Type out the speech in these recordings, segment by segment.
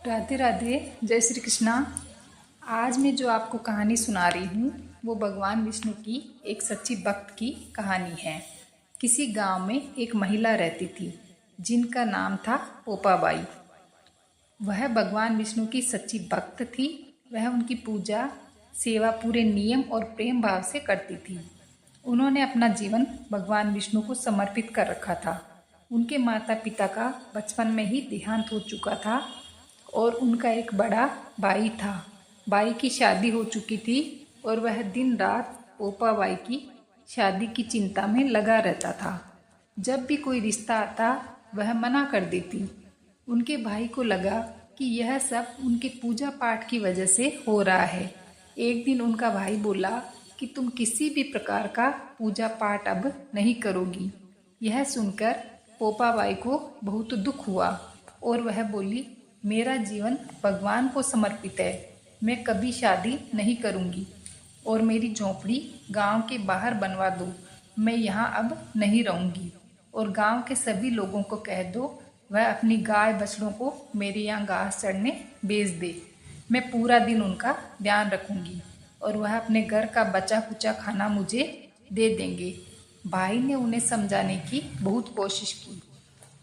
राधे राधे, जय श्री कृष्णा। आज मैं जो आपको कहानी सुना रही हूँ वो भगवान विष्णु की एक सच्ची भक्त की कहानी है। किसी गांव में एक महिला रहती थी जिनका नाम था पोपाबाई। वह भगवान विष्णु की सच्ची भक्त थी। वह उनकी पूजा सेवा पूरे नियम और प्रेम भाव से करती थी। उन्होंने अपना जीवन भगवान विष्णु को समर्पित कर रखा था। उनके माता पिता का बचपन में ही देहांत हो चुका था और उनका एक बड़ा भाई था। भाई की शादी हो चुकी थी और वह दिन रात पोपाबाई की शादी की चिंता में लगा रहता था। जब भी कोई रिश्ता आता वह मना कर देती। उनके भाई को लगा कि यह सब उनके पूजा पाठ की वजह से हो रहा है। एक दिन उनका भाई बोला कि तुम किसी भी प्रकार का पूजा पाठ अब नहीं करोगी। यह सुनकर पोपाबाई को बहुत दुख हुआ और वह बोली, मेरा जीवन भगवान को समर्पित है। मैं कभी शादी नहीं करूंगी और मेरी झोंपड़ी गांव के बाहर बनवा दो। मैं यहाँ अब नहीं रहूंगी और गांव के सभी लोगों को कह दो वह अपनी गाय बछड़ों को मेरे यहाँ घास चढ़ने भेज दे। मैं पूरा दिन उनका ध्यान रखूंगी और वह अपने घर का बचा कुचा खाना मुझे दे देंगे। भाई ने उन्हें समझाने की बहुत कोशिश की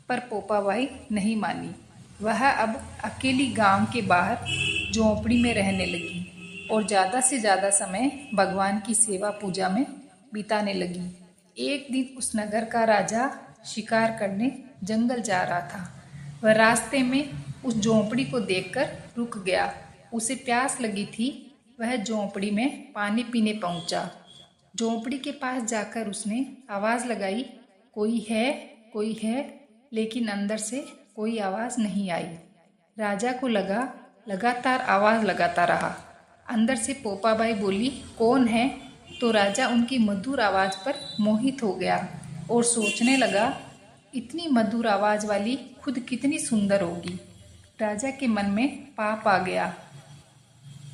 पर पोपाबाई नहीं मानी। वह अब अकेली गांव के बाहर झोंपड़ी में रहने लगी और ज़्यादा से ज़्यादा समय भगवान की सेवा पूजा में बिताने लगी। एक दिन उस नगर का राजा शिकार करने जंगल जा रहा था। वह रास्ते में उस झोंपड़ी को देखकर रुक गया। उसे प्यास लगी थी। वह झोंपड़ी में पानी पीने पहुंचा। झोंपड़ी के पास जाकर उसने आवाज़ लगाई, कोई है, कोई है, लेकिन अंदर से कोई आवाज़ नहीं आई। राजा को लगा, लगातार आवाज़ लगाता रहा। अंदर से पोपाबाई बोली, कौन है? तो राजा उनकी मधुर आवाज़ पर मोहित हो गया और सोचने लगा, इतनी मधुर आवाज़ वाली खुद कितनी सुंदर होगी। राजा के मन में पाप आ गया।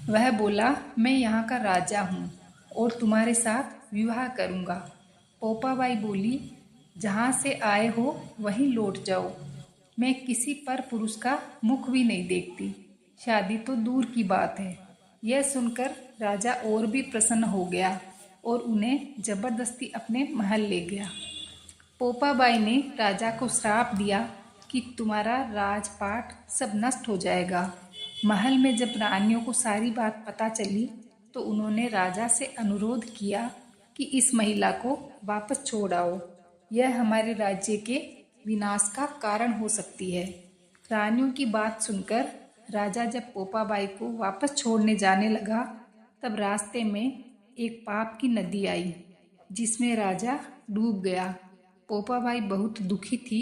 वह बोला, मैं यहाँ का राजा हूँ और तुम्हारे साथ विवाह करूँगा। पोपाबाई बोली, जहाँ से आए हो वहीं लौट जाओ। मैं किसी पर पुरुष का मुख भी नहीं देखती। शादी तो दूर की बात है। यह सुनकर राजा और भी प्रसन्न हो गया और उन्हें जबरदस्ती अपने महल ले गया। पोपाबाई ने राजा को श्राप दिया कि तुम्हारा राजपाट सब नष्ट हो जाएगा। महल में जब रानियों को सारी बात पता चली तो उन्होंने राजा से अनुरोध किया कि इस महिला को वापस छोड़ आओ। यह हमारे राज्य के विनाश का कारण हो सकती है। रानियों की बात सुनकर राजा जब पोपाबाई को वापस छोड़ने जाने लगा तब रास्ते में एक पाप की नदी आई जिसमें राजा डूब गया। पोपाबाई बहुत दुखी थी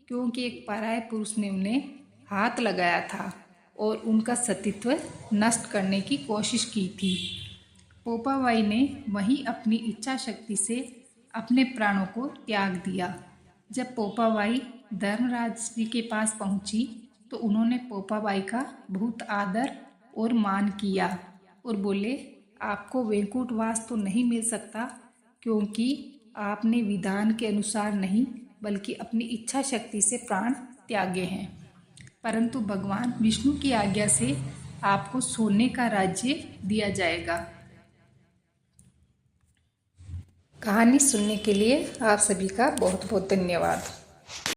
क्योंकि एक पराये पुरुष ने उन्हें हाथ लगाया था और उनका सतीत्व नष्ट करने की कोशिश की थी। पोपाबाई ने वहीं अपनी इच्छा शक्ति से अपने प्राणों को त्याग दिया। जब पोपाबाई धर्मराज जी के पास पहुंची तो उन्होंने पोपाबाई का बहुत आदर और मान किया और बोले, आपको वैकुंठवास तो नहीं मिल सकता क्योंकि आपने विधान के अनुसार नहीं बल्कि अपनी इच्छा शक्ति से प्राण त्यागे हैं, परंतु भगवान विष्णु की आज्ञा से आपको सोने का राज्य दिया जाएगा। कहानी सुनने के लिए आप सभी का बहुत बहुत धन्यवाद।